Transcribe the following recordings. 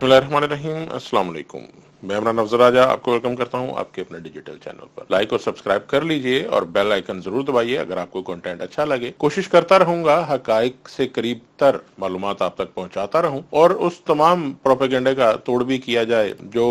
बिस्मिल्लाहिर्रहमानिर्रहीम। अस्सलाम वालेकुम। मैं इमरान अफजल राजा आपको वेलकम करता हूं आपके अपने डिजिटल चैनल पर। लाइक और सब्सक्राइब कर लीजिए और बेल आइकन जरूर दबाइए अगर आपको कंटेंट अच्छा लगे। कोशिश करता रहूंगा हकाइक से करीब तर मालूमात आप तक पहुंचाता रहूं और उस तमाम प्रोपेगेंडे का तोड़ भी किया जाए जो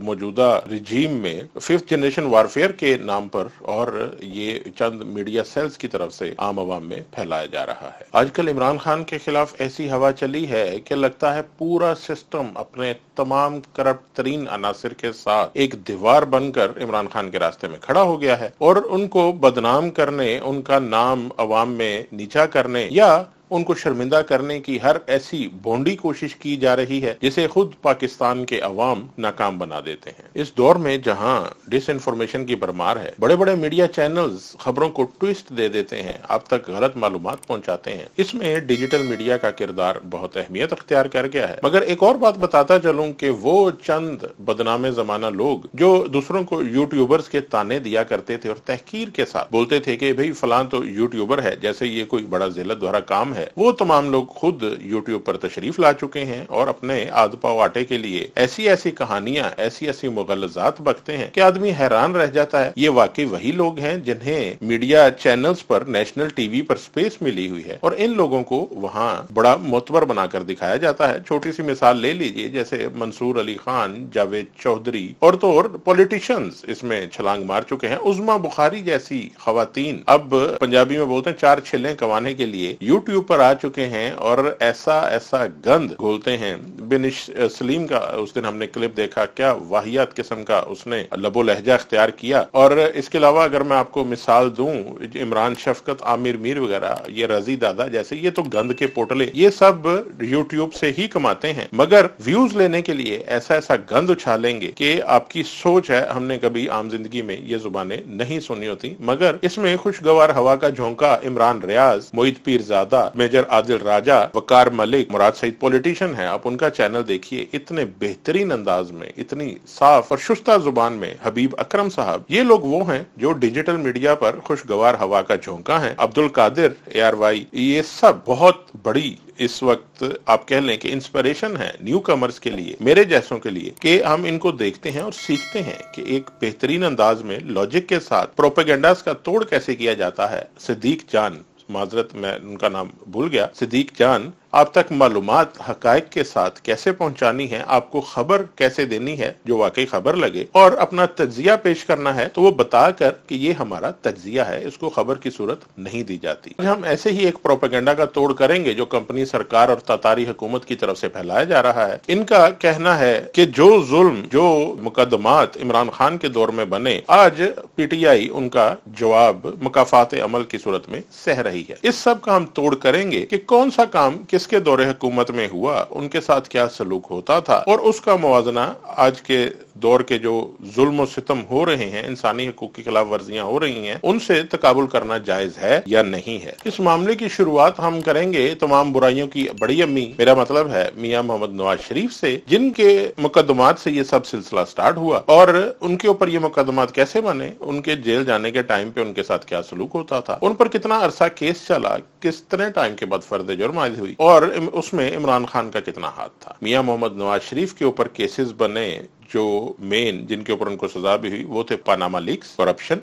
मौजूदा रिजीम में फिफ्थ जनरेशन वारफेयर के नाम पर और ये चंद मीडिया सेल्स की तरफ से आम आवाम में फैलाया जा रहा है। आजकल इमरान खान के खिलाफ ऐसी हवा चली है कि लगता है पूरा सिस्टम अपने तमाम करप्ट तरीन अनासिर के साथ एक दीवार बनकर इमरान खान के रास्ते में खड़ा हो गया है और उनको बदनाम करने, उनका नाम अवाम में नीचा करने या उनको शर्मिंदा करने की हर ऐसी भोंडी कोशिश की जा रही है जिसे खुद पाकिस्तान के अवाम नाकाम बना देते हैं। इस दौर में जहां डिसइंफॉर्मेशन की भरमार है, बड़े बड़े मीडिया चैनल्स खबरों को ट्विस्ट दे देते हैं, आप तक गलत मालूमात पहुंचाते हैं। इसमें डिजिटल मीडिया का किरदार बहुत अहमियत अख्तियार कर गया है। मगर एक और बात बताता चलूं कि वो चंद बदनामे जमाना लोग जो दूसरों को यूट्यूबर्स के ताने दिया करते थे और तहकीर के साथ बोलते थे कि भाई फलां तो यूट्यूबर है, जैसे ये कोई बड़ा जिल्लत भरा काम है, वो तमाम लोग खुद यूट्यूब पर तशरीफ ला चुके हैं और अपने आध पाव आटे के लिए ऐसी ऐसी कहानियां, ऐसी ऐसी मुगल्लजात बकते हैं कि आदमी हैरान रह जाता है। ये वाकई वही लोग हैं जिन्हें मीडिया चैनल्स पर, नेशनल टीवी पर स्पेस मिली हुई है और इन लोगों को वहां बड़ा मोतबर बनाकर दिखाया जाता है। छोटी सी मिसाल ले लीजिए, जैसे मंसूर अली खान, जावेद चौधरी और तो और पॉलिटिशियंस इसमें छलांग मार चुके हैं। उज़्मा बुखारी जैसी खवातीन अब पंजाबी में बोलते हैं चार छिल्ले कमाने के लिए यूट्यूब पर आ चुके हैं और ऐसा ऐसा गंद घोलते हैं। बिनिश सलीम का उस दिन हमने क्लिप देखा, क्या वाहियात किस्म का उसने लबो लहजा अख्तियार किया। और इसके अलावा अगर मैं आपको मिसाल दूं, इमरान शफकत, आमिर मीर वगैरह, ये रजी दादा जैसे, ये तो गंद के पोटले, ये सब यूट्यूब से ही कमाते हैं। मगर व्यूज लेने के लिए ऐसा ऐसा गंद उछालेंगे कि आपकी सोच है हमने कभी आम जिंदगी में ये जुबानें नहीं सुनी होती। मगर इसमें खुशगवार हवा का झोंका इमरान रियाज, मोहित पीरजादा, मेजर आदिल राजा, वकार मलिक, मुराद सईद पॉलिटिशियन है, आप उनका चैनल देखिए, इतने बेहतरीन अंदाज में, इतनी साफ और शुस्ता जुबान में। हबीब अकरम साहब, ये लोग वो हैं जो डिजिटल मीडिया पर खुशगवार हवा का झोंका है। अब्दुल कादिर, ARY, ये सब बहुत बड़ी इस वक्त आप कह लें कि इंस्पिरेशन है न्यू कमर्स के लिए, मेरे जैसों के लिए, कि हम इनको देखते हैं और सीखते हैं कि एक बेहतरीन अंदाज में लॉजिक के साथ प्रोपेगेंडास का तोड़ कैसे किया जाता है। सिद्दीक जान, माजरत मैं उनका नाम भूल गया, सिद्दीक जान आप तक मालूमात हकायक के साथ कैसे पहुंचानी है, आपको खबर कैसे देनी है जो वाकई खबर लगे, और अपना तज्जिया पेश करना है तो वो बताकर कि ये हमारा तज्जिया है, इसको खबर की सूरत नहीं दी जाती। हम ऐसे ही एक प्रोपेगेंडा का तोड़ करेंगे जो कंपनी, सरकार और तातारी हुकूमत की तरफ से फैलाया जा रहा है। इनका कहना है कि जो जुल्म, जो मुकदमात इमरान खान के दौर में बने, आज PTI उनका जवाब मुकाफात अमल की सूरत में सह रही है। इस सब का हम तोड़ करेंगे कि कौन सा काम किसके दौरे हुकूमत में हुआ, उनके साथ क्या सलूक होता था और उसका मुवाजना आज के दौर के जो जुल्म और सितम हो रहे हैं, इंसानी हकूक की खिलाफ वर्जियां हो रही हैं, उनसे तकाबुल करना जायज है या नहीं है। इस मामले की शुरुआत हम करेंगे तमाम बुराइयों की बड़ी अम्मी, मेरा मतलब है मियां मोहम्मद नवाज शरीफ से, जिनके मुकदमात से ये सब सिलसिला स्टार्ट हुआ और उनके ऊपर ये मुकदमात कैसे बने, उनके जेल जाने के टाइम पे उनके साथ क्या सलूक होता था, उन पर कितना अरसा केस चला, कितने टाइम के बाद फर्द जुर्म आयद हुई और उसमें इमरान खान का कितना हाथ था। मियां मोहम्मद नवाज शरीफ के ऊपर केसेस बने जो मेन, जिनके ऊपर उनको सजा भी हुई, वो थे पनामा लीक्स, करप्शन,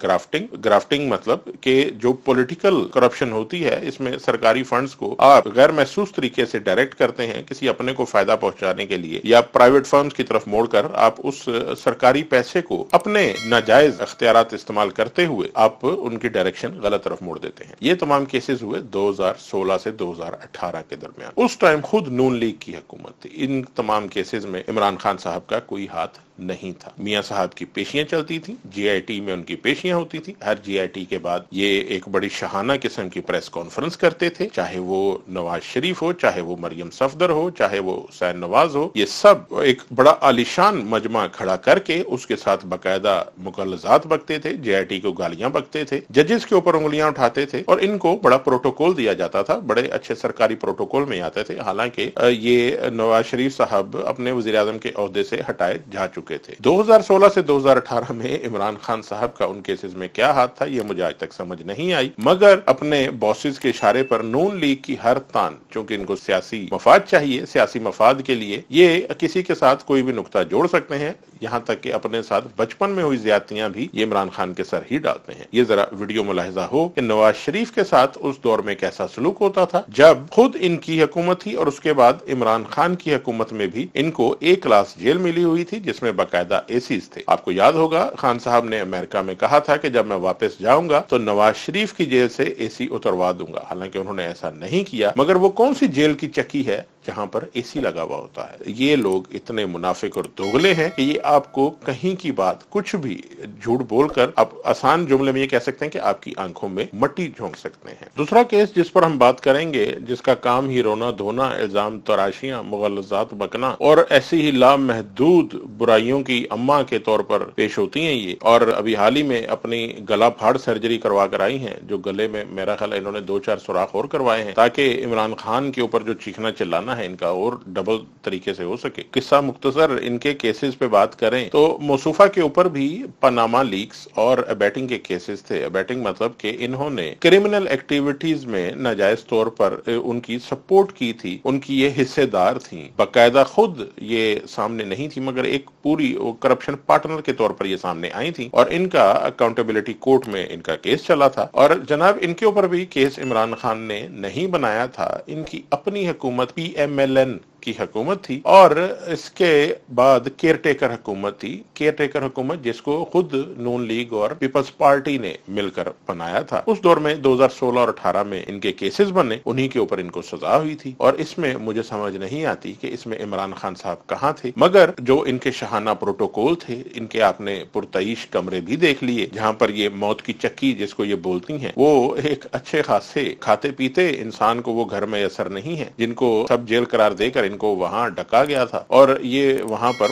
ग्राफ्टिंग मतलब कि जो पॉलिटिकल करप्शन होती है, इसमें सरकारी फंड्स को आप गैर महसूस तरीके से डायरेक्ट करते हैं किसी अपने को फायदा पहुंचाने के लिए, या प्राइवेट फर्म्स की तरफ मोड़कर आप उस सरकारी पैसे को अपने नाजायज अख्तियारात इस्तेमाल करते हुए आप उनकी डायरेक्शन गलत तरफ मोड़ देते हैं। ये तमाम केसेस हुए 2016 से 2018 के दरमियान। उस टाइम खुद नून लीग की हुकूमत थी। इन तमाम केसेस में इमरान खान साहब का कोई हाथ नहीं था। मियां साहब की पेशियां चलती थी, GIT में उनकी पेशियां होती थी। हर GIT के बाद ये एक बड़ी शहाना किस्म की प्रेस कॉन्फ्रेंस करते थे, चाहे वो नवाज शरीफ हो, चाहे वो मरियम सफदर हो, चाहे वो हुसैन नवाज हो, ये सब एक बड़ा आलिशान मजमा खड़ा करके उसके साथ बाकायदा मुगल्लजात बकते थे, GIT को गालियां बकते थे, जजेस के ऊपर उंगलियां उठाते थे और इनको बड़ा प्रोटोकॉल दिया जाता था, बड़े अच्छे सरकारी प्रोटोकॉल में आते थे। हालांकि ये नवाज शरीफ साहब अपने वजीर आजम के ओहदे से हटाए जा चुके चुके थे। 2016 से 2018 में इमरान खान साहब का उन केसेस में क्या हाथ था ये मुझे आज तक समझ नहीं आई, मगर अपने बॉसेस के इशारे पर नून लीग की हर तान, चूंकि इनको सियासी मफाद चाहिए, सियासी मफाद के लिए ये किसी के साथ कोई भी नुक्ता जोड़ सकते हैं, यहाँ तक कि अपने साथ बचपन में हुई ज्यादतियां भी ये इमरान खान के सर ही डालते हैं। ये जरा वीडियो मुलाहिजा हो कि नवाज शरीफ के साथ उस दौर में कैसा सलूक होता था जब खुद इनकी हुकूमत थी और उसके बाद इमरान खान की हुकूमत में भी इनको एक क्लास जेल मिली हुई थी जिसमें बाकायदा एसीज थे। आपको याद होगा खान साहब ने अमेरिका में कहा था कि जब मैं वापस जाऊंगा तो नवाज शरीफ की जेल से एसी उतरवा दूंगा। हालांकि उन्होंने ऐसा नहीं किया, मगर वो कौन सी जेल की चक्की है जहां पर एसी लगा हुआ होता है। ये लोग इतने मुनाफिक और दोगले हैं कि ये आपको कहीं की बात कुछ भी झूठ बोलकर आप आसान जुमले में ये कह सकते हैं कि आपकी आंखों में मट्टी झोंक सकते हैं। दूसरा केस जिस पर हम बात करेंगे, जिसका काम ही रोना धोना, इल्जाम तराशियां, मुगलजात बकना और ऐसी ही लामहदूद बुराइयों की अम्मा के तौर पर पेश होती हैं ये, और अभी हाल ही में अपनी गला फाड़ सर्जरी करवा कर आई हैं, जो गले में मेरा ख्याल इन्होंने 2-4 सुराख और करवाए हैं ताकि इमरान खान के ऊपर जो चीखना चिल्लाना है इनका और डबल तरीके से हो सके। किस्सा मुख्तसर इनके केसेस पे बात करें तो मौसूफा के ऊपर भी पनामा लीक्स और अबेटिंग के केसेस थे। अबेटिंग मतलब कि इन्होंने क्रिमिनल एक्टिविटीज में नाजायज तौर पर उनकी सपोर्ट की थी, उनकी ये हिस्सेदार थी, बाकायदा खुद ये सामने नहीं थी मगर एक पूरी करप्शन पार्टनर के तौर पर ये सामने आई थी और इनका अकाउंटेबिलिटी कोर्ट में इनका केस चला था। और जनाब इनके ऊपर भी केस इमरान खान ने नहीं बनाया था, इनकी अपनी हुकूमत PMLN की हुकूमत थी और इसके बाद केयरटेकर हुकूमत थी। केयरटेकर हुकूमत जिसको खुद नून लीग और पीपल्स पार्टी ने मिलकर बनाया था। उस दौर में 2016 और 18 में इनके केसेस बने, उन्हीं के ऊपर इनको सजा हुई थी और इसमें मुझे समझ नहीं आती कि इसमें इमरान खान साहब कहाँ थे। मगर जो इनके शहाना प्रोटोकॉल थे, इनके आपने पुरतईश कमरे भी देख लिए जहां पर ये मौत की चक्की जिसको ये बोलती हैं, वो एक अच्छे खासे खाते पीते इंसान को वो घर में असर नहीं है, जिनको सब जेल करार देकर इनको वहां डका गया था और ये वहां पर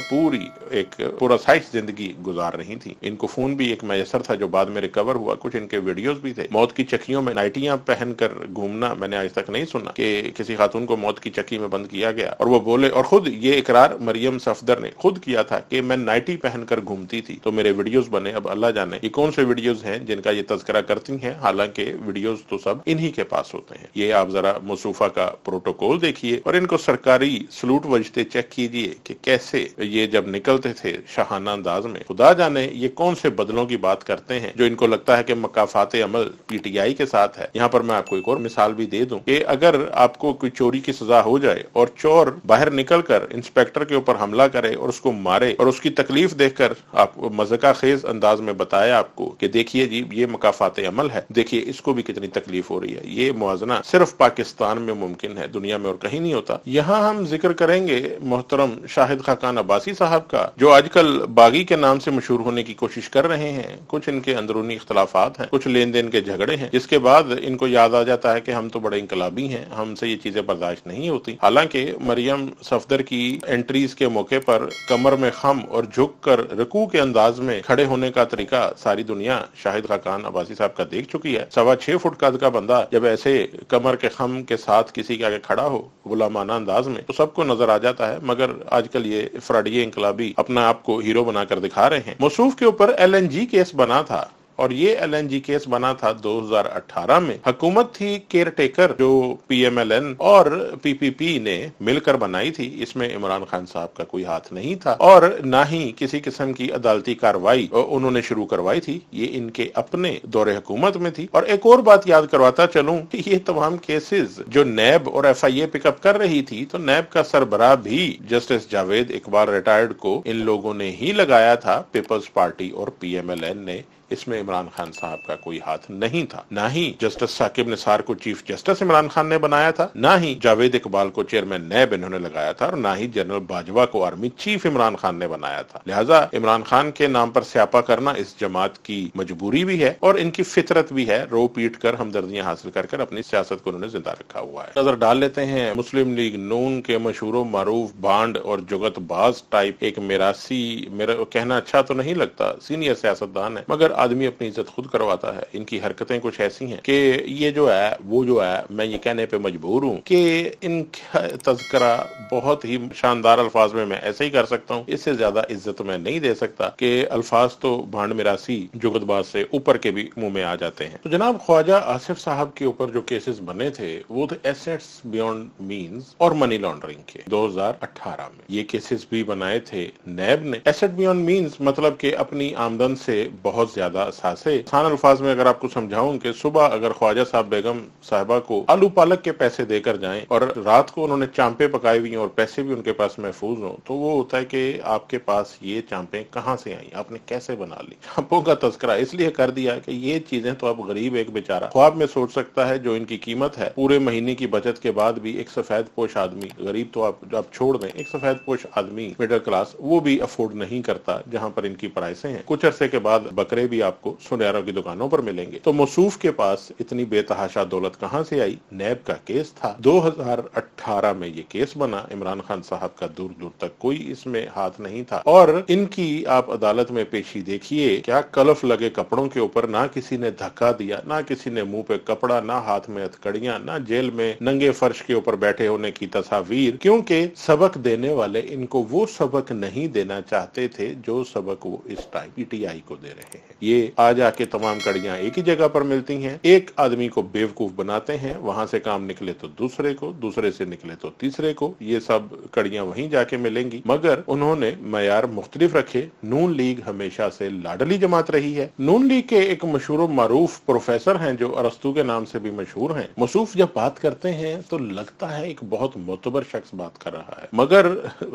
पूरा साइज जिंदगी गुजार रही थी। इनको फोन भी एक मैसर था जो बाद में रिकवर हुआ, कुछ इनके वीडियोस भी थे। मौत की चक्कियों में नाइटियां पहनकर घूमना मैंने आज तक नहीं सुना कि किसी खातून को मौत की चक्की में बंद किया गया और वो बोले, और खुद ये इकरार मरियम सफदर ने खुद किया था कि मैं नाइटी पहनकर घूमती थी तो मेरे वीडियोस बने। अब अल्लाह जाने ये कौन से वीडियोस हैं जिनका ये तज़किरा करती हैं, हालांकि वीडियोस तो सब इन्हीं के पास होते हैं। ये आप जरा मौसूफा का प्रोटोकॉल देखिए और इनको सरकारी सलूट वजते चेक कीजिए कि कैसे ये जब निकलते थे शाहाना अंदाज में। खुदा जाने ये कौन से बदलों की बात करते हैं जो इनको लगता है कि मकाफाते अमल PTI के साथ है। यहाँ पर मैं आपको एक और मिसाल भी दे दूं कि अगर आपको कोई चोरी की सजा हो जाए और चोर बाहर निकलकर इंस्पेक्टर के ऊपर हमला करे और उसको मारे और उसकी तकलीफ देखकर आपको मज़ाक़ खेज अंदाज में बताया आपको कि देखिए जी ये मकाफाते अमल है, देखिए इसको भी कितनी तकलीफ हो रही है। ये मुआवजा सिर्फ पाकिस्तान में मुमकिन है, दुनिया में और कहीं नहीं होता। यहाँ हम जिक्र करेंगे मोहतरम शाहिद खाकान अब्बासी साहब का, जो आजकल बागी के नाम से मशहूर होने की कोशिश कर रहे हैं। कुछ इनके अंदरूनी इख्तलाफात हैं, कुछ लेन देन के झगड़े हैं, जिसके बाद इनको याद आ जाता है कि हम तो बड़े इंकलाबी हैं, हमसे ये चीजें बर्दाश्त नहीं होती। हालांकि मरियम सफदर की एंट्रीज के मौके पर कमर में खम और झुक कर रुकू के अंदाज में खड़े होने का तरीका सारी दुनिया शाहिद खाकान अब्बासी साहब का देख चुकी है। 6.25 फुट कद का बंदा जब ऐसे कमर के खम के साथ किसी के आगे खड़ा हो गुलामाना अंदाज में तो सबको नजर आ जाता है। मगर आजकल ये फ्राडिये इंकलाबी अपना आप को हीरो बनाकर दिखा रहे हैं। मौसूफ के ऊपर LNG केस बना था और ये LNG केस बना था 2018 में। हुकूमत थी केयरटेकर जो PMLN और PPP ने मिलकर बनाई थी। इसमें इमरान खान साहब का कोई हाथ नहीं था और ना ही किसी किस्म की अदालती कार्रवाई उन्होंने शुरू करवाई थी। ये इनके अपने दौरे हुकूमत में थी। और एक और बात याद करवाता चलूं कि ये तमाम केसेस जो नैब और FIA पिकअप कर रही थी तो नैब का सरबराह भी जस्टिस जावेद इकबाल रिटायर्ड को इन लोगों ने ही लगाया था, पीपल्स पार्टी और PMLN ने। इसमें इमरान खान साहब का कोई हाथ नहीं था। ना ही जस्टिस साकिब निसार को चीफ जस्टिस इमरान खान ने बनाया था, ना ही जावेद इकबाल को चेयरमैन नैब इन्होंने लगाया था और ना ही जनरल बाजवा को आर्मी चीफ इमरान खान ने बनाया था। लिहाजा इमरान खान के नाम पर स्यापा करना इस जमात की मजबूरी भी है और इनकी फितरत भी है। रो पीट कर हमदर्दियां हासिल कर अपनी सियासत को उन्होंने जिंदा रखा हुआ है। नजर डाल लेते हैं मुस्लिम लीग नून के मशहूर मारूफ बांड और जुगतबाज टाइप एक मेरासी, मेरा कहना अच्छा तो नहीं लगता, सीनियर सियासतदान है, मगर آدمی اپنی عزت خود کرواتا ہے. ان کی حرکتیں کچھ ایسی ہیں کہ یہ جو ہے وہ جو ہے میں یہ کہنے پہ مجبور ہوں کہ ان کا تذکرہ بہت ہی شاندار الفاظ میں ایسے ہی کر سکتا ہوں. اس سے زیادہ عزت میں نہیں دے سکتا کہ الفاظ تو بھانڈ میراسی جگت باز سے اوپر کے بھی منہ میں آ جاتے ہیں. تو جناب خواجہ آصف صاحب کے اوپر جو کیسز بنے تھے وہ تھے ایسٹس بیونڈ مینز اور منی لانڈرنگ کے 2018 میں. یہ کیسز بھی بنائے تھے نیب نے. ایسٹ بیونڈ مینز مطلب کہ اپنی آمدن سے بہت زیادہ اثاثے. آسان الفاظ میں اگر آپ کو سمجھاؤں کہ صبح اگر خواجہ صاحب بیگم صاحبہ کو آلو پالک کے پیسے دے کر جائیں اور رات کو انہوں نے چامپیں پکائی ہوئی ہیں اور پیسے بھی ان کے پاس محفوظ ہوں تو وہ ہوتا ہے کہ آپ کے پاس یہ چامپیں کہاں سے آئیں, آپ نے کیسے بنا لی. چامپوں کا تذکرہ اس لیے کر دیا کہ یہ چیزیں تو اب غریب ایک بیچارہ خواب میں سوچ سکتا ہے جو ان کی قیمت ہے پورے مہینے کی بچت کے بعد بھی. ایک سفید پوش آدمی, غریب تو آپ چھوڑ دیں, ایک سفید پوش آدمی مڈل کلاس وہ بھی افورڈ نہیں کرتا جہاں پر ان کی پرائسیں ہیں. کچھ عرصے کے بعد بکرے بھی آپ کو سنیاروں کی دکانوں پر ملیں گے. تو موصوف کے پاس اتنی بے تحاشا دولت کہاں سے آئی؟ نیب کا کیس تھا. 2018 میں یہ کیس بنا. عمران خان صاحب کا دور دور تک کوئی اس میں ہاتھ نہیں تھا اور ان کی آپ عدالت میں پیشی دیکھیے کیا کلف لگے کپڑوں کے اوپر نہ کسی نے دھکا دیا, نہ کسی نے منہ پہ کپڑا, نہ ہاتھ میں ہتھکڑیاں, نہ جیل میں ننگے فرش کے اوپر بیٹھے ہونے کی تصاویر, کیونکہ سبق دینے والے ان کو وہ سبق نہیں دینا چاہتے تھے جو سبق وہ اس ٹائم پی ٹی آئی کو دے رہے ہیں. یہ آ جا کے تمام کڑیاں ایک ہی جگہ پر ملتی ہیں, ایک آدمی کو بیوقوف بناتے ہیں, وہاں سے کام نکلے تو دوسرے کو, دوسرے سے نکلے تو تیسرے کو, یہ سب کڑیاں وہیں جا کے ملیں گی. مگر انہوں نے معیار مختلف رکھے. نون لیگ ہمیشہ سے لاڈلی جماعت رہی ہے. نون لیگ کے ایک مشہور و معروف پروفیسر ہیں جو ارسطو کے نام سے بھی مشہور ہیں. موصوف جب بات کرتے ہیں تو لگتا ہے ایک بہت معتبر شخص بات کر رہا ہے, مگر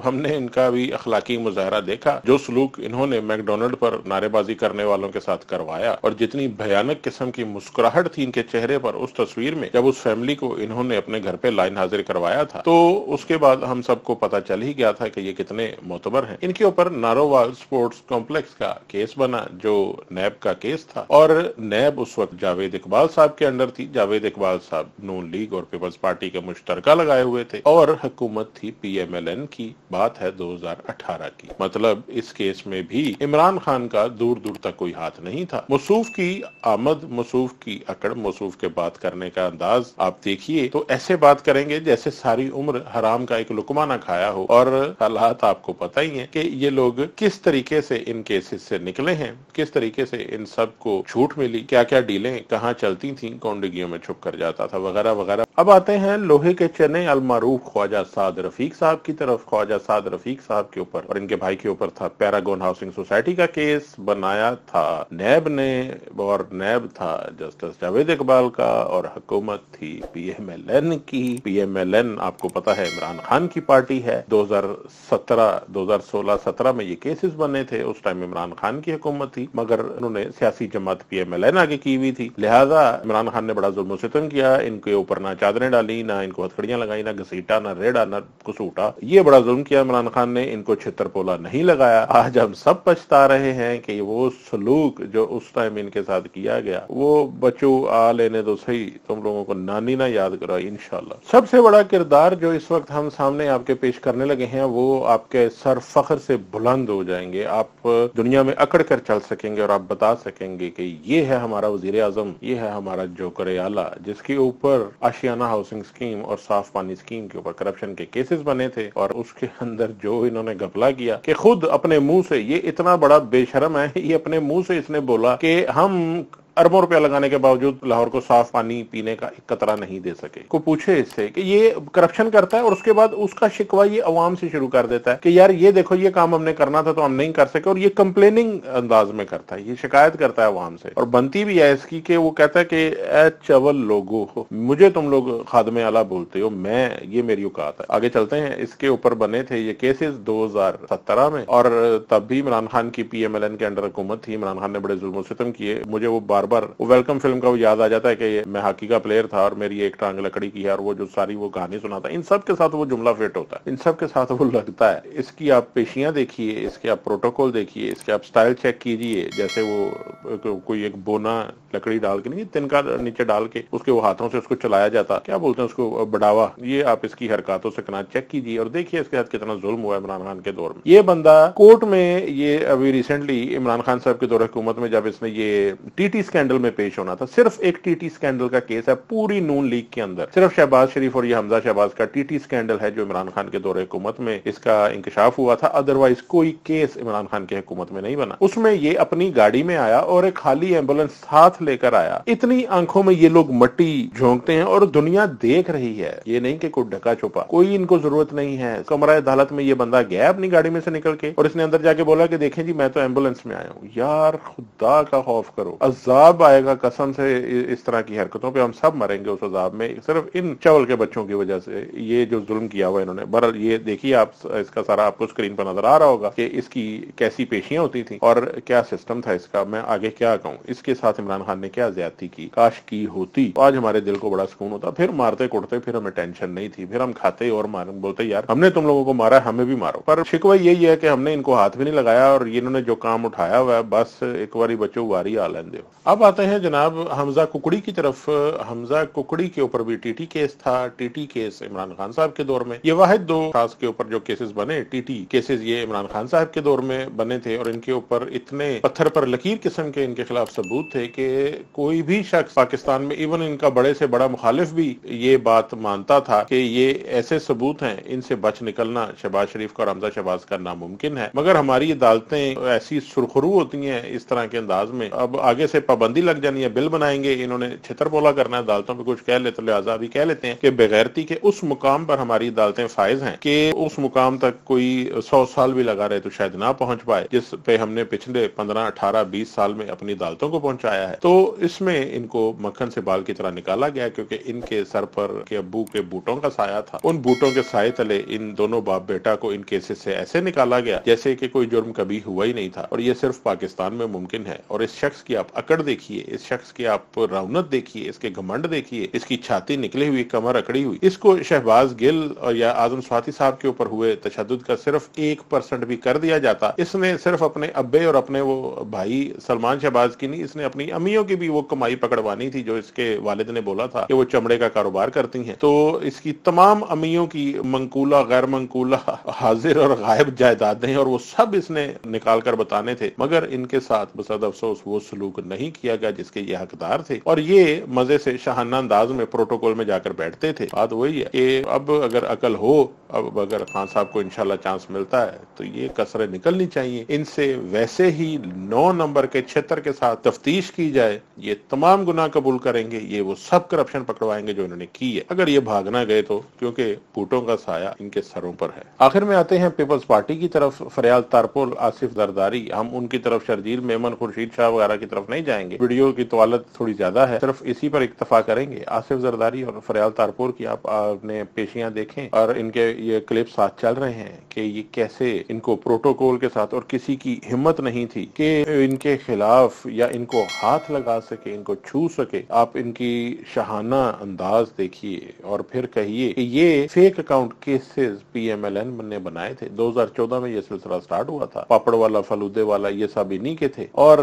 ہم نے ان کا بھی اخلاقی مظاہرہ دیکھا. جو سلوک انہوں نے میک ڈونلڈ پر نعرے بازی کرنے والوں کے ساتھ کروایا اور جتنی بھیانک قسم کی مسکراہٹ تھی ان کے چہرے پر اس تصویر میں جب اس فیملی کو انہوں نے اپنے گھر پہ لائن حاضر کروایا تھا, تو اس کے بعد ہم سب کو پتا چل ہی گیا تھا کہ یہ کتنے معتبر ہیں. ان کے اوپر نارووال سپورٹس کمپلیکس کا کیس بنا جو نیب کا کیس تھا اور نیب اس وقت جاوید اقبال صاحب کے انڈر تھی. جاوید اقبال صاحب نون لیگ اور پیپلز پارٹی کے مشترکہ لگائے ہوئے تھے اور حکومت تھی پی ایم ایل این کی. بات ہے 2018 کی. مطلب اس کیس میں بھی عمران خان کا دور دور تک کوئی ہاتھ نہیں تھا. موصوف کی آمد, موصوف کی اکڑ, موصوف کے بات کرنے کا انداز آپ دیکھیے تو ایسے بات کریں گے جیسے ساری عمر حرام کا ایک لقمہ نہ کھایا ہو. اور حالات آپ کو پتہ ہی ہیں کہ یہ لوگ کس طریقے سے ان کیسز سے نکلے ہیں, کس طریقے سے ان سب کو چھوٹ ملی, کیا کیا ڈیلیں کہاں چلتی تھیں, کون ڈگیوں میں چھپ کر جاتا تھا, وغیرہ وغیرہ. اب آتے ہیں لوہے کے چنے المعروف خواجہ سعد رفیق صاحب کی طرف. خواجہ سعد رفیق صاحب کے اوپر اور ان کے بھائی کے اوپر تھا پیراگون ہاؤسنگ سوسائٹی کا کیس. بنایا تھا نیب نے اور نیب تھا جسٹس جاوید اقبال کا اور حکومت تھی پی ایم ایل این کی. پی ایم ایل این آپ کو پتا ہے عمران خان کی پارٹی ہے. 2016-17 میں یہ کیسز بنے تھے. اس ٹائم عمران خان کی حکومت تھی مگر انہوں نے سیاسی جماعت پی ایم ایل این آگے کی ہوئی تھی, لہذا عمران خان نے بڑا ظلم و ستم کیا. ان کے اوپر نہ چادریں ڈالی, نہ ان کو ہتھکڑیاں لگائی, نہ گھسیٹا, نہ ریڑا, نہ کسوٹا. یہ بڑا ظلم کیا عمران خان نے. ان کو چھتر پولا نہیں لگایا. آج ہم سب پچھتا رہے ہیں کہ وہ سلوک جو اس ٹائم ان کے ساتھ کیا گیا وہ بچو آ لینے دو صحیح, تم لوگوں کو نانی نہ یاد کرو انشاءاللہ. سب سے بڑا کردار جو اس وقت ہم سامنے آپ کے پیش کرنے لگے ہیں وہ آپ کے سر فخر سے بلند ہو جائیں گے. آپ دنیا میں اکڑ کر چل سکیں گے اور آپ بتا سکیں گے کہ یہ ہے ہمارا وزیر اعظم, یہ ہے ہمارا جوکر اعلیٰ, جس کے اوپر آشیانہ ہاؤسنگ اسکیم اور صاف پانی اسکیم کے اوپر کرپشن کے کیسز بنے تھے. اور اس کے اندر جو انہوں نے گھپلا کیا کہ خود اپنے منہ سے, یہ اتنا بڑا بے شرم ہے, یہ اپنے منہ سے اس نے بولا کہ ہم اربوں روپیہ لگانے کے باوجود لاہور کو صاف پانی پینے کا ایک قطرہ نہیں دے سکے. کو پوچھے اس سے کہ یہ کرپشن کرتا ہے اور اس کے بعد اس کا شکوہ یہ عوام سے شروع کر دیتا ہے کہ یار یہ دیکھو یہ کام ہم نے کرنا تھا تو ہم نہیں کر سکے, اور یہ کمپلیننگ انداز میں کرتا ہے, یہ شکایت کرتا ہے عوام سے. اور بنتی بھی ہے اس کی کہ وہ کہتا ہے کہ اے چول لوگو, مجھے تم لوگ خادم اعلیٰ بولتے ہو, میں یہ میری اوقات ہے. آگے چلتے ہیں. اس کے اوپر بنے تھے یہ کیسز 2017 میں اور تب بھی عمران خان کی پی ایم ایل این کے انڈر حکومت تھی. عمران خان نے بڑے ظلم و ستم کیے. مجھے وہ بار बार बार वो वेलकम फिल्म का वो याद आ जाता है कि मैं हॉकी का प्लेयर था और मेरी एक टांग लकड़ी की है, और वो जो सारी वो कहानी सुनाता है, इन सब के साथ वो जुमला फिट होता है, इन सब के साथ वो लगता है। इसकी आप पेशियां देखिए, इसके आप प्रोटोकॉल देखिए, इसके आप स्टाइल चेक कीजिए, जैसे वो कोई एक बोना लकड़ी डाल के, नहीं तिनका नीचे डाल के उसके वो हाथों से उसको चलाया जाता, क्या बोलते हैं उसको, बड़ावा, ये आप इसकी हरकतों से कनात चेक कीजिए और देखिए इसके साथ कितना जुल्म हुआ इमरान खान के दौर में। ये बंदा कोर्ट में, ये अभी रिसेंटली इमरान खान साहब के दौर हुकूमत में जब इसने ये टीटी स्कैंडल में पेश होना था, सिर्फ एक टीटी स्कैंडल का केस है पूरी नून लीग के अंदर, सिर्फ शहबाज शरीफ और ये हमजा शहबाज का टीटी स्कैंडल है जो इमरान खान के दौर हुकूमत में इसका इंकशाफ हुआ था, अदरवाइज कोई केस इमरान खान की हुकूमत में नहीं बना। उसमें ये अपनी गाड़ी में आया और एक खाली एम्बुलेंस साथ लेकर आया, इतनी आंखों में ये लोग मट्टी झोंकते हैं और दुनिया देख रही है, ये नहीं कि कोई ढका छुपा, कोई इनको जरूरत नहीं है। कमरा अदालत में ये बंदा गया अपनी गाड़ी में से निकल के और इसने अंदर जाके बोला कि देखें जी मैं तो एम्बुलेंस में आया हूँ। यार खुदा का खौफ करो, अजाब आएगा कसम से, इस तरह की हरकतों पे हम सब मरेंगे उस अजाब में, सिर्फ इन चवल के बच्चों की वजह से, ये जो जुल्म किया हुआ इन्होंने। बहरहाल ये देखिए आप, इसका सारा आपको स्क्रीन पर नजर आ रहा होगा कि इसकी कैसी पेशियां होती थी और क्या सिस्टम था इसका। मैं आगे क्या कहूँ, इसके साथ इमरान खान ने क्या ज्यादती की, काश की होती तो आज हमारे दिल को बड़ा सुकून होता, फिर मारते कुटते, फिर हमें टेंशन नहीं थी, फिर हम खाते और बोलते यार हमने तुम लोगों को मारा, हमें भी मारो। पर शिकवा यही है कि हमने इनको हाथ भी नहीं लगाया और इन्होंने जो काम उठाया हुआ है, बस एक बारी बच्चों वारी आ लें दो। अब आते हैं जनाब हमजा कुकड़ी की तरफ। हमजा कुकड़ी के ऊपर भी टीटी केस था, टीटी केस इमरान खान साहब के दौर में, ये वाहिद दो खास के ऊपर जो केसेस बने टीटी केसेस, ये इमरान खान साहब के दौर में बने थे और इनके ऊपर इतने पत्थर पर लकीर किस्म के इनके खिलाफ सबूत थे कि कोई भी शख्स पाकिस्तान में, इवन इनका बड़े से बड़ा मुखालिफ भी ये बात मानता था कि ये ऐसे सबूत हैं, इनसे बच निकलना शहबाज शरीफ का और हमजा शहबाज का नामुमकिन है। मगर हमारी अदालतें ऐसी सुरखरू होती हैं इस तरह के अंदाज में, अब आगे से पाबंदी लग जानी है, बिल बनाएंगे, इन्होंने छितरपोला करना है अदालतों में, कुछ कह लेते लिहाजा अभी कह लेते हैं कि बेगैरती के उस मुकाम पर हमारी अदालतें फायज हैं कि उस मुकाम तक कोई 100 साल भी लगा रहे तो शायद ना पहुंच पाए, जिस पे हमने पिछले 15, 18, 20 साल में अपनी अदालतों को पहुंचाया है। तो इसमें इनको मक्खन से बाल की तरह निकाला गया क्योंकि इनके सर पर के अब्बू के बूटों का साया था, उन बूटों के साए तले इन दोनों बाप बेटा को इन केसेस से ऐसे निकाला गया जैसे कि कोई जुर्म कभी हुआ ही नहीं था, और ये सिर्फ पाकिस्तान में मुमकिन है। और इस शख्स की आप अकड़ देखिए, इस शख्स की आप रौनक देखिए, इसके घमंड देखिए, इसकी छाती निकली हुई, कमर अकड़ी हुई। इसको शहबाज गिल और या आजम स्वाति साहब के ऊपर हुए तशद्दुद का सिर्फ 1% भी कर दिया जाता, इसने सिर्फ अपने अब्बे और अपने वो भाई सलमान शहबाज की नहीं, इसने अपनी अम्मियों की भी वो कमाई पकड़वानी थी जो इसके वालिद ने बोला था कि वो चमड़े का कारोबार करती हैं। तो इसकी तमाम अम्मियों की मंकूला, गैर मंकूला, हाजिर और गायब जायदादें और वो सब इसने निकाल कर बताने थे, मगर इनके साथ बसद अफसोस वो सलूक नहीं किया गया जिसके ये हकदार थे, और ये मजे से शाहाना अंदाज में प्रोटोकॉल में जाकर बैठते थे। बात वही है कि अब अगर अकल हो, अब अगर खान साहब को इंशाल्लाह चांस मिलता है तो ये कसरें निकलनी चाहिए, इनसे वैसे ही 9 नंबर के क्षेत्र के साथ तफ्तीश की जाए, ये तमाम गुनाह कबूल करेंगे, ये वो सब करप्शन पकड़वाएंगे जो इन्होंने की है, अगर ये भागना गए तो, क्योंकि बूटों का साया इनके सरों पर है। आखिर में आते हैं पीपल्स पार्टी की तरफ। फरियाल तारपोल, आसिफ जरदारी, हम उनकी तरफ शर्जील मेमन, खुर्शीद शाह वगैरह की तरफ नहीं जाएंगे, वीडियो की तवालत थोड़ी ज्यादा है, सिर्फ इसी पर इक्तफा करेंगे। आसिफ जरदारी और फरियाल तारपोल की आपने पेशियां देखें और इनके ये क्लिप साथ चल रहे हैं कि ये कैसे इनको प्रोटोकॉल के साथ, और किसी की हिम्मत नहीं थी कि इनके खिलाफ या इनको हाथ लगा सके, इनको छू सके। आप इनकी शहाना अंदाज देखिए और फिर कहिए कि ये फेक अकाउंट केसेस PMLN ने बनाए थे। 2014 में ये सिलसिला स्टार्ट हुआ था, पापड़ वाला, फलूदे वाला, ये सब इन्हीं के थे। और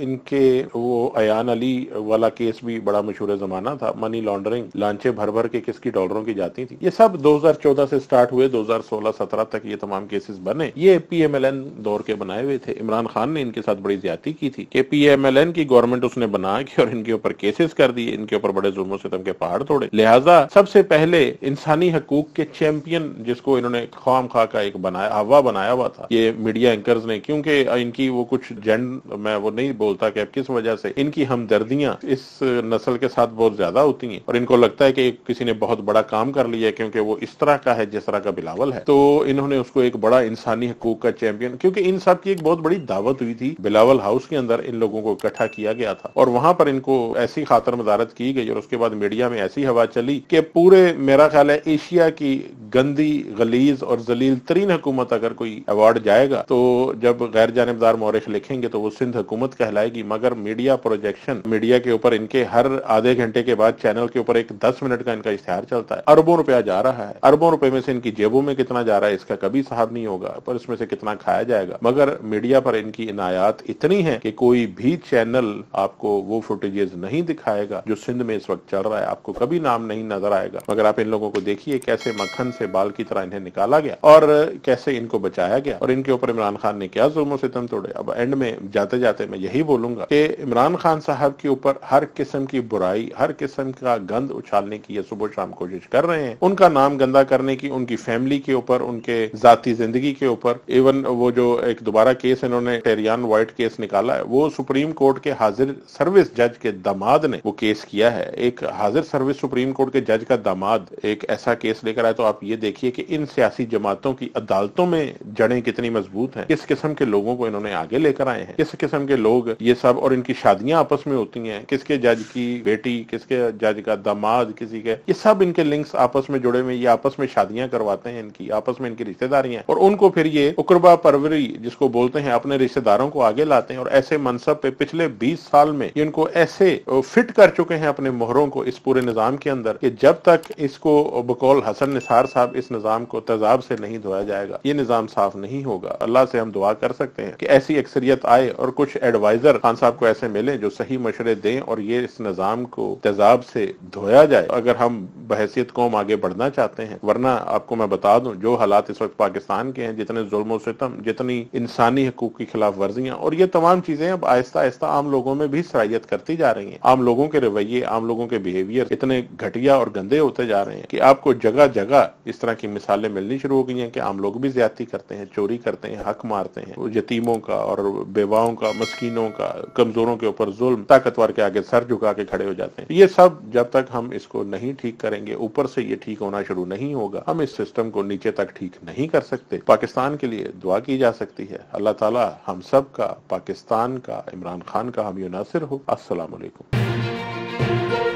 इनके वो अयान अली वाला केस भी बड़ा मशहूर जमाना था, मनी लॉन्ड्रिंग, लांचे भर भर के किसकी डॉलरों की जाती थी। ये सब 2014 से स्टार्ट हुए, 2016-17 तक ये तमाम केसेस बने, ये PMLN दौर के बनाए हुए थे। इमरान खान ने इनके साथ बड़ी ज्यादती की थी कि PMLN की गवर्नमेंट उसने बना के और इनके ऊपर केसेस कर दिए, इनके ऊपर बड़े जुल्मों से के पहाड़ तोड़े। लिहाजा सबसे पहले इंसानी हकूक के चैंपियन जिसको इन्होंने खाम खा का एक बनाया, हवा बनाया हुआ था ये मीडिया एंकर्स ने, क्योंकि इनकी वो कुछ मैं वो नहीं बोलता कि अब किस वजह से इनकी हमदर्दियां इस नस्ल के साथ बहुत ज्यादा होती हैं और इनको लगता है कि किसी ने बहुत बड़ा काम कर लिया क्योंकि वो इस तरह का है जिस तरह का बिलावल है, तो इन्होंने उसको एक बड़ा इंसानी हकूक का चैंपियन, क्योंकि इन सब की एक बहुत बड़ी दावत हुई थी बिलावल हाउस के अंदर, इन लोगों को इकट्ठा किया गया था और वहां पर इनको ऐसी खातर मदारत की गई और उसके बाद मीडिया में ऐसी हवा चली कि पूरे, मेरा ख्याल है एशिया की गंदी, गलीज और जलील तरीन हुकूमत अगर कोई अवार्ड जाएगा तो जब गैर जानिबदार मौरिख लिखेंगे तो वो सिंध हुकूमत कहलाएगी, मगर मीडिया मीडिया प्रोजेक्शन, मीडिया के ऊपर इनके हर आधे घंटे के बाद चैनल के ऊपर एक 10 मिनट का इनका इश्तिहार चलता है। अरबों रुपया जा रहा है, अरबों रुपए में से इनकी जेबों में कितना जा रहा है इसका कभी साहब नहीं होगा, पर इसमें से कितना खाया जाएगा। मगर मीडिया पर इनकी इनायत इतनी है कि कोई भी चैनल आपको वो फुटेजेस नहीं दिखाएगा जो सिंध में इस वक्त चल रहा है, आपको कभी नाम नहीं नजर आएगा। मगर आप इन लोगों को देखिए कैसे मक्खन से बाल की तरह इन्हें निकाला गया और कैसे इनको बचाया गया, और इनके ऊपर इमरान खान ने क्या जुल्म सितम तोड़े। अब एंड में जाते जाते मैं यही बोलूंगा कि इमरान खान साहब के ऊपर हर किस्म की बुराई, हर किस्म का गंद उछालने की ये सुबह शाम कोशिश कर रहे हैं, उनका नाम गंदा करने की, उनकी फैमिली के ऊपर, उनके जाती जिंदगी के ऊपर। इवन वो जो एक दोबारा केस इन्होंने टेरियान वाइट केस निकाला है, वो सुप्रीम कोर्ट के हाजिर सर्विस जज के दामाद ने वो केस किया है। एक हाजिर सर्विस सुप्रीम कोर्ट के जज का दामाद एक ऐसा केस लेकर आए, तो आप ये देखिए कि इन सियासी जमातों की अदालतों में जड़ें कितनी मजबूत हैं, किस किस्म के लोगों को इन्होंने आगे लेकर आए हैं, किस किस्म के लोग ये सब, और इनकी शादियां आपस में होती हैं, किसके जज की बेटी, किसके जज का दामाद, किसी के, ये सब इनके लिंक्स आपस में जुड़े हुए, ये आपस में शादियां करवाते हैं, इनकी आपस में इनकी रिश्तेदारियां, और उनको फिर ये उकरबा परवरी जिसको बोलते हैं अपने रिश्तेदारों को आगे लाते हैं। और ऐसे मनसब पे पिछले 20 साल में इनको ऐसे फिट कर चुके हैं अपने मोहरों को इस पूरे निजाम के अंदर कि जब तक इसको बकौल हसन निसार साहब इस निजाम को तेजाब से नहीं धोया जाएगा ये निजाम साफ नहीं होगा। अल्लाह से हम दुआ कर सकते हैं कि ऐसी अक्सरियत आए और कुछ एडवाइजर खान साहब को ऐसे मिले जो सही मशवरे दें और ये इस निजाम को तेजाब से धोया जाए, अगर हम बहैसियत कौम आगे बढ़ना चाहते हैं। वरना आपको मैं बता दूं जो हालात इस वक्त पाकिस्तान के हैं, जितने जुल्म सितम, जितनी इंसानी हकूक की खिलाफ वर्जियां, और ये तमाम चीजें अब आहिस्ता आहिस्ता आम लोगों में भी सरायत करती जा रही हैं। आम लोगों के रवैये, आम लोगों के बिहेवियर इतने घटिया और गंदे होते जा रहे हैं कि आपको जगह जगह इस तरह की मिसालें मिलनी शुरू हो गई हैं कि आम लोग भी ज्यादती करते हैं, चोरी करते हैं, हक मारते हैं, यतीमों का और बेवाओं का, मस्कीनों का, कमजोरों के ऊपर जुल्म, ताकतवर के आगे सर झुका के खड़े हो जाते हैं। ये सब जब तक हम इसको नहीं ठीक करेंगे, ऊपर से ये ठीक होना शुरू नहीं होगा, हम इस सिस्टम को नीचे तक ठीक नहीं कर सकते। पाकिस्तान के लिए दुआ की जा सकती है, अल्लाह ताला हम सब का, पाकिस्तान का, इमरान खान का हामी नासिर हो। अस्सलाम वालेकुम।